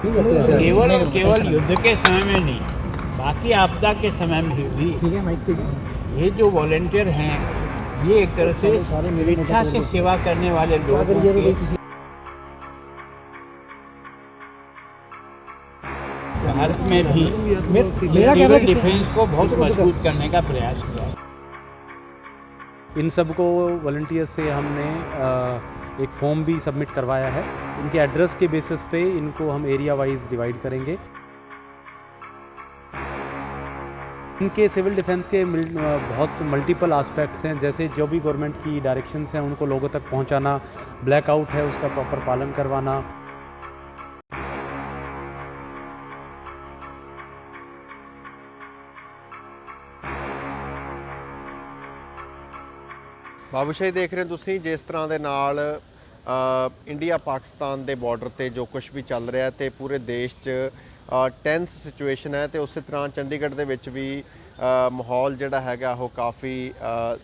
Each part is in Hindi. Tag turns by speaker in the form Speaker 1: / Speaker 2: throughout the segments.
Speaker 1: केवल और केवल युद्ध के समय में नहीं, बाकी आपदा के समय में भी ये जो वॉलेंटियर हैं, ये एक तरह से इच्छा से सेवा करने वाले लोग भारत में भी सिविल डिफेंस को बहुत मजबूत करने का प्रयास किया।
Speaker 2: इन सबको वॉलंटियर्स से हमने एक फॉर्म भी सबमिट करवाया है। इनके एड्रेस के बेसिस पे इनको हम एरिया वाइज डिवाइड करेंगे। इनके सिविल डिफेंस के बहुत मल्टीपल एस्पेक्ट्स हैं, जैसे जो भी गवर्नमेंट की डायरेक्शंस हैं उनको लोगों तक पहुंचाना, ब्लैकआउट है उसका प्रॉपर पालन करवाना।
Speaker 3: ਬਾਬੂਸ਼ਾਹੀ ਦੇਖ ਰਹੇ ਹੋ ਤੁਸੀਂ ਜਿਸ ਤਰ੍ਹਾਂ ਦੇ ਨਾਲ ਇੰਡੀਆ ਪਾਕਿਸਤਾਨ ਦੇ ਬਾਰਡਰ ਤੇ ਜੋ ਕੁਝ ਵੀ ਚੱਲ ਰਿਹਾ ਤੇ ਪੂਰੇ ਦੇਸ਼ 'ਚ ਟੈਂਸ ਸਿਚੁਏਸ਼ਨ ਹੈ ਤੇ ਉਸੇ ਤਰ੍ਹਾਂ ਚੰਡੀਗੜ੍ਹ ਦੇ ਵਿੱਚ ਵੀ ਮਾਹੌਲ ਜਿਹੜਾ ਹੈਗਾ ਉਹ ਕਾਫੀ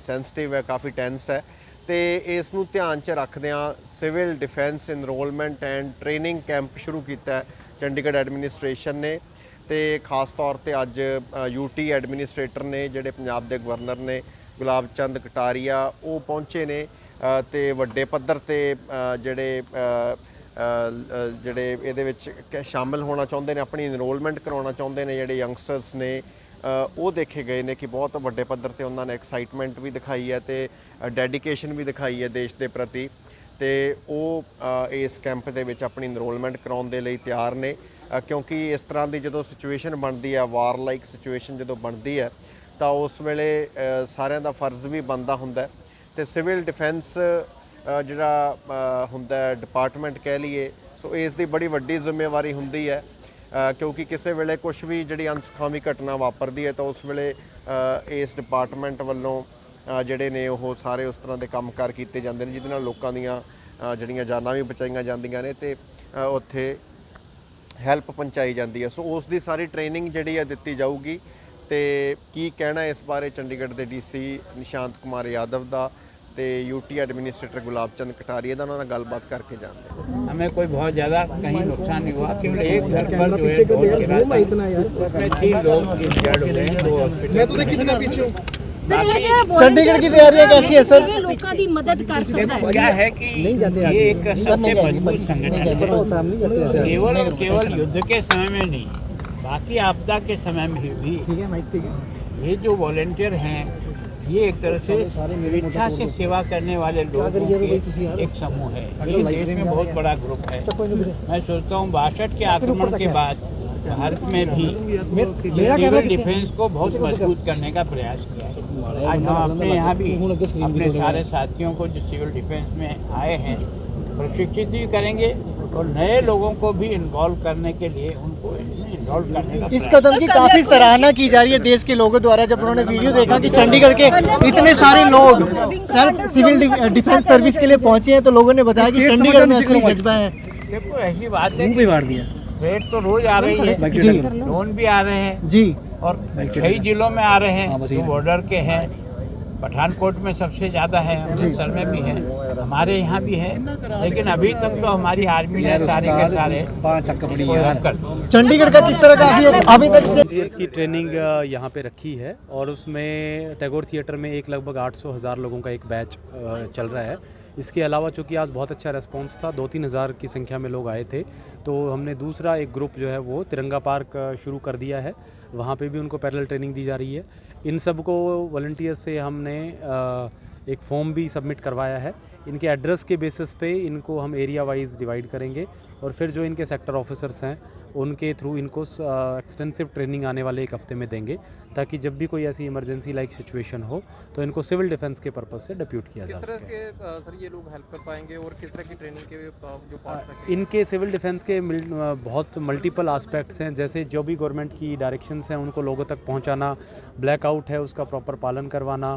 Speaker 3: ਸੈਂਸਿਟਿਵ ਹੈ, ਕਾਫੀ ਟੈਂਸ ਹੈ ਤੇ ਇਸ ਨੂੰ ਧਿਆਨ 'ਚ ਰੱਖਦਿਆਂ civil defence enrolment and training camp ਸ਼ੁਰੂ ਕੀਤਾ ਹੈ ਚੰਡੀਗੜ੍ਹ ਐਡਮਿਨਿਸਟ੍ਰੇਸ਼ਨ ਨੇ ਤੇ ਖਾਸ ਤੌਰ ਤੇ ਅੱਜ यूटी ਐਡਮਿਨਿਸਟ੍ਰੇਟਰ ਨੇ ਜਿਹੜੇ ਪੰਜਾਬ ਦੇ ਗਵਰਨਰ ਨੇ ਗੁਲਾਬ ਚੰਦ ਕਟਾਰੀਆ ਉਹ ਪਹੁੰਚੇ ਨੇ ਤੇ ਵੱਡੇ ਪੱਧਰ ਤੇ ਜਿਹੜੇ ਇਹਦੇ ਵਿੱਚ ਸ਼ਾਮਿਲ ਹੋਣਾ ਚਾਹੁੰਦੇ ਨੇ, ਆਪਣੀ ਇਨਰੋਲਮੈਂਟ ਕਰਾਉਣਾ ਚਾਹੁੰਦੇ ਨੇ ਜਿਹੜੇ ਯੰਗਸਟਰਸ ਨੇ ਉਹ ਦੇਖੇ ਗਏ ਨੇ ਕਿ ਬਹੁਤ ਵੱਡੇ ਪੱਧਰ ਤੇ ਉਹਨਾਂ ਨੇ ਐਕਸਾਈਟਮੈਂਟ ਵੀ ਦਿਖਾਈ ਹੈ ਤੇ ਡੈਡੀਕੇਸ਼ਨ ਵੀ ਦਿਖਾਈ ਹੈ ਦੇਸ਼ ਦੇ ਪ੍ਰਤੀ ਤੇ ਉਹ ਇਸ ਕੈਂਪ ਦੇ ਵਿੱਚ ਆਪਣੀ ਇਨਰੋਲਮੈਂਟ ਕਰਾਉਣ ਦੇ ਲਈ ਤਿਆਰ ਨੇ ਕਿਉਂਕਿ ਇਸ ਤਰ੍ਹਾਂ ਦੀ ਜਦੋਂ ਸਿਚੁਏਸ਼ਨ ਬਣਦੀ ਹੈ, ਵਾਰ ਲਾਈਕ ਸਿਚੁਏਸ਼ਨ ਜਦੋਂ ਬਣਦੀ ਹੈ ਤਾਂ ਉਸ ਵੇਲੇ ਸਾਰਿਆਂ ਦਾ ਫਰਜ਼ ਵੀ ਬਣਦਾ ਹੁੰਦਾ ਤੇ ਸਿਵਲ ਡਿਫੈਂਸ ਜਿਹੜਾ ਹੁੰਦਾ ਡਿਪਾਰਟਮੈਂਟ ਕਹਿ ਲਈਏ ਸੋ ਇਸ ਦੀ ਬੜੀ ਵੱਡੀ ਜ਼ਿੰਮੇਵਾਰੀ ਹੁੰਦੀ ਹੈ ਕਿਉਂਕਿ ਕਿਸੇ ਵੇਲੇ ਕੁਝ ਵੀ ਜਿਹੜੀ ਅਣਸੁਖਾਵੀ ਘਟਨਾ ਵਾਪਰਦੀ ਹੈ ਤਾਂ ਉਸ ਵੇਲੇ ਇਸ ਡਿਪਾਰਟਮੈਂਟ ਵੱਲੋਂ ਜਿਹੜੇ ਨੇ ਉਹ ਸਾਰੇ ਉਸ ਤਰ੍ਹਾਂ ਦੇ ਕੰਮਕਾਰ ਕੀਤੇ ਜਾਂਦੇ ਨੇ ਜਿਹਦੇ ਨਾਲ ਲੋਕਾਂ ਦੀਆਂ ਜਿਹੜੀਆਂ ਜਾਨਾਂ ਵੀ ਬਚਾਈਆਂ ਜਾਂਦੀਆਂ ਨੇ ਤੇ ਉੱਥੇ ਹੈਲਪ ਪਹੁੰਚਾਈ ਜਾਂਦੀ ਹੈ। ਸੋ ਉਸ ਦੀ ਸਾਰੀ ਟ੍ਰੇਨਿੰਗ ਜਿਹੜੀ ਹੈ ਦਿੱਤੀ ਜਾਊਗੀ ਤੇ ਕੀ ਕਹਿਣਾ ਇਸ ਬਾਰੇ ਚੰਡੀਗੜ੍ਹ ਦੇ ਡੀਸੀ ਨਿਸ਼ਾਂਤ ਕੁਮਾਰ यादव ਦਾ ਤੇ यूटी एडमिनिस्ट्रेटर गुलाब चंद कटारिया ਦਾ ਉਹਨਾਂ ਨਾਲ ਗੱਲਬਾਤ ਕਰਕੇ ਜਾਣਦੇ।
Speaker 1: हमें कोई बहुत ज़्यादा कहीं नुकसान नहीं हुआ, केवल एक घर पर जो है डोर गिरा था, उसमें 3 लोग इंजर्ड हुए हैं, 2 हॉस्पिटल।
Speaker 4: चंडीगढ़ की तैयारियां कैसी है सर?
Speaker 5: लोगों की मदद कर सकता है।
Speaker 1: क्या है कि ये एक सबसे मजबूत संगठन है, केवल और केवल युद्ध के समय में नहीं, बाकी आपदा के समय में भी ये जो वॉलेंटियर हैं, ये एक तरह से इच्छा से सेवा करने वाले लोगों के एक समूह है। ये देश में बहुत बड़ा ग्रुप है। मैं सोचता हूँ 62 के आक्रमण के बाद भारत में भी सिविल डिफेंस को बहुत मजबूत करने का प्रयास किया है। आज हम अपने यहाँ भी अपने सारे साथियों को जो सिविल डिफेंस में आए हैं प्रशिक्षित भी करेंगे और नए लोगों को भी इन्वॉल्व करने के लिए उनको इन्वॉल्व करने का
Speaker 4: इस कदम की काफी सराहना की जा रही है देश के लोगों द्वारा। जब उन्होंने वीडियो देखा कि चंडीगढ़ के इतने सारे लोग सेल्फ सिविल डिफेंस सर्विस के लिए पहुंचे हैं तो लोगों ने बताया कि चंडीगढ़ में असली जज्बा है।
Speaker 1: देखो ऐसी बात है कि रेट तो रोज आ रही है, ड्रोन भी आ रहे हैं
Speaker 4: जी
Speaker 1: और कई जिलों में आ रहे हैं जो बॉर्डर के हैं। पठानकोट में सबसे ज़्यादा है, अमृतसर में भी है, हमारे यहाँ भी है, लेकिन अभी तक तो हमारी आर्मी ने सारे के सारे
Speaker 4: चंडीगढ़ का किस तरह का अभी तक
Speaker 2: वॉलंटियर्स की ट्रेनिंग यहाँ पे रखी है और उसमें टैगोर थिएटर में एक लगभग 800,000 लोगों का एक बैच चल रहा है। इसके अलावा चूँकि आज बहुत अच्छा रेस्पॉन्स था, 2-3 हज़ार की संख्या में लोग आए थे, तो हमने दूसरा एक ग्रुप जो है वो तिरंगा पार्क शुरू कर दिया है, वहाँ पे भी उनको पैरेलल ट्रेनिंग दी जा रही है। इन सबको वॉलंटियर्स से हमने एक फॉर्म भी सबमिट करवाया है। इनके एड्रेस के बेसिस पे इनको हम एरिया वाइज डिवाइड करेंगे और फिर जो इनके सेक्टर ऑफिसर्स हैं उनके थ्रू इनको एक्सटेंसिव ट्रेनिंग आने वाले 1 हफ्ते में देंगे ताकि जब भी कोई ऐसी इमरजेंसी लाइक सिचुएशन हो तो इनको सिविल डिफेंस के पर्पस से डिप्यूट किया जा सके।
Speaker 6: किस तरह के सर ये लोग हेल्प कर पाएंगे और किस तरह की ट्रेनिंग के जो पार्ट्स हैं?
Speaker 2: इनके सिविल डिफेंस के बहुत मल्टीपल एस्पेक्ट्स हैं, जैसे जो भी गवर्नमेंट की डायरेक्शंस हैं उनको लोगों तक पहुंचाना, ब्लैकआउट है उसका प्रॉपर पालन करवाना,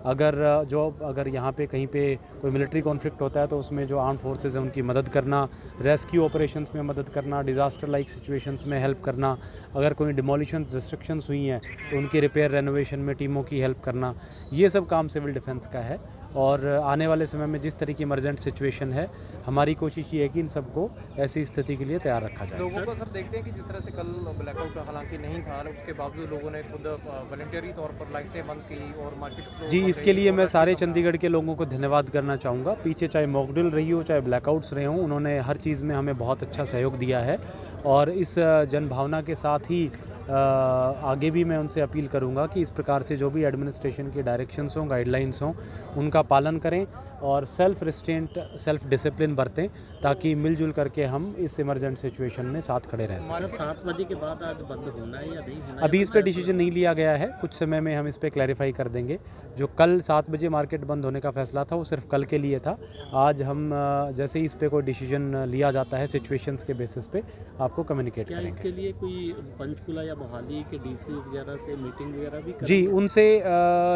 Speaker 2: अगर यहाँ पे कहीं पे कोई मिलिट्री कॉन्फ्लिक्ट होता है तो उसमें जो आर्म फोर्सेस हैं उनकी मदद करना, रेस्क्यू ऑपरेशंस में मदद करना, डिज़ास्टर लाइक सिचुएशंस में हेल्प करना, अगर कोई डिमोलिशन रिस्ट्रिक्शंस हुई हैं तो उनकी रिपेयर रेनोवेशन में टीमों की हेल्प करना, ये सब काम सिविल डिफेंस का है। और आने वाले समय में जिस तरह की इमरजेंट सिचुएशन है, हमारी कोशिश ये है कि इन सबको ऐसी स्थिति के लिए तैयार रखा जाए।
Speaker 6: लोगों को सर देखते हैं कि जिस तरह से कल ब्लैकआउट हालांकि नहीं था, उसके बावजूद लोगों ने खुद वॉलंटियरी तौर पर लाइटें बंद की और मार्केट
Speaker 2: जी, इसके लिए मैं सारे चंडीगढ़ के लोगों को धन्यवाद करना चाहूँगा। पीछे चाहे मॉकड्रिल रही हो, चाहे ब्लैकआउट्स रहे हों, उन्होंने हर चीज़ में हमें बहुत अच्छा सहयोग दिया है और इस जनभावना के साथ ही आगे भी मैं उनसे अपील करूंगा कि इस प्रकार से जो भी एडमिनिस्ट्रेशन के डायरेक्शंस हों, गाइडलाइंस हों, उनका पालन करें और सेल्फ रिस्ट्रेंट, सेल्फ डिसिप्लिन बरतें, ताकि मिलजुल करके हम इस इमरजेंट सिचुएशन में साथ खड़े रह सकें।
Speaker 7: 7 बजे के बाद आज बंद होना है या नहीं होना?
Speaker 2: अभी इस पे डिसीजन नहीं लिया गया है, कुछ समय में हम इस पे क्लैरिफाई कर देंगे। जो कल 7 बजे मार्केट बंद होने का फैसला था वो सिर्फ कल के लिए था। आज हम जैसे ही इस पे कोई डिसीजन लिया जाता है सिचुएशंस के बेसिस पे आपको कम्युनिकेट
Speaker 7: क्या
Speaker 2: करेंगे।
Speaker 7: इसके लिए कोई पंचकुला या मोहाली के डीसी वगैरह से मीटिंग वगैरह भी
Speaker 2: जी, उनसे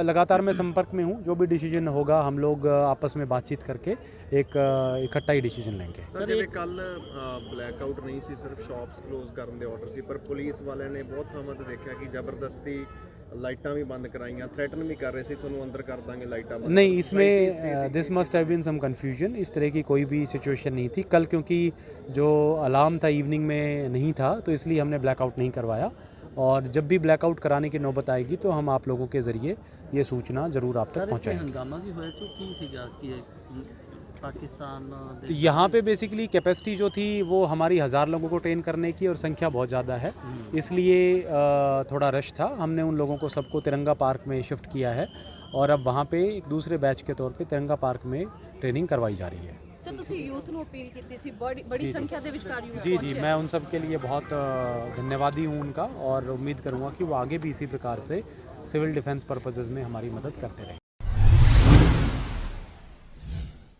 Speaker 2: लगातार मैं संपर्क में हूँ। जो भी डिसीजन होगा हम लोग आपस में बातचीत करके एक इकट्ठा ही डिसीजन लेंगे।
Speaker 3: ਸਰ ਜਿਵੇਂ ਕੱਲ ਬਲੈਕਆਊਟ ਨਹੀਂ ਸੀ, ਸਿਰਫ ਸ਼ਾਪਸ ਕਲੋਜ਼ ਕਰਨ ਦੇ ਆਰਡਰ ਸੀ, ਪਰ ਪੁਲਿਸ ਵਾਲਿਆਂ ਨੇ ਬਹੁਤ ਥਾਵਾਂ ਤੇ ਦੇਖਿਆ ਕਿ ਜ਼ਬਰਦਸਤੀ ਲਾਈਟਾਂ ਵੀ ਬੰਦ ਕਰਾਈਆਂ, ਥ੍ਰੈਟਨ ਵੀ ਕਰ ਰਹੇ ਸੀ ਤੁਹਾਨੂੰ ਅੰਦਰ कर देंगे लाइटां बंद।
Speaker 2: नहीं, इसमें this must have been some confusion. इस तरह की कोई भी सिचुएशन नहीं थी कल, क्योंकि जो अलार्म था इवनिंग में नहीं था, तो इसलिए हमने ब्लैकआउट नहीं करवाया। और जब भी ब्लैकआउट कराने की नौबत आएगी तो हम आप लोगों के ज़रिए ये सूचना ज़रूर आप तक पहुँचाएंगे।
Speaker 7: हंगामा भी हुआ सो की सीगा कि पाकिस्तान
Speaker 2: तो यहाँ पे बेसिकली कैपेसिटी जो थी वो हमारी 1000 लोगों को ट्रेन करने की और संख्या बहुत ज़्यादा है, इसलिए थोड़ा रश था। हमने उन लोगों को सबको तिरंगा पार्क में शिफ्ट किया है और अब वहाँ पे एक दूसरे बैच के तौर पे तिरंगा पार्क में ट्रेनिंग करवाई जा रही है।
Speaker 5: ਸਰ ਤੁਸੀਂ ਯੂਥ ਨੂੰ ਅਪੀਲ ਕੀਤੀ ਸੀ, ਬੜੀ ਸੰਖਿਆ ਦੇ ਵਿਚਕਾਰ ਯੂਥ
Speaker 2: जी जी, मैं उन सब के लिए बहुत धन्यवादी हूँ उनका और उम्मीद करूँगा कि वो आगे भी इसी प्रकार से सिविल डिफेंस पर्पसेस में हमारी मदद करते रहें।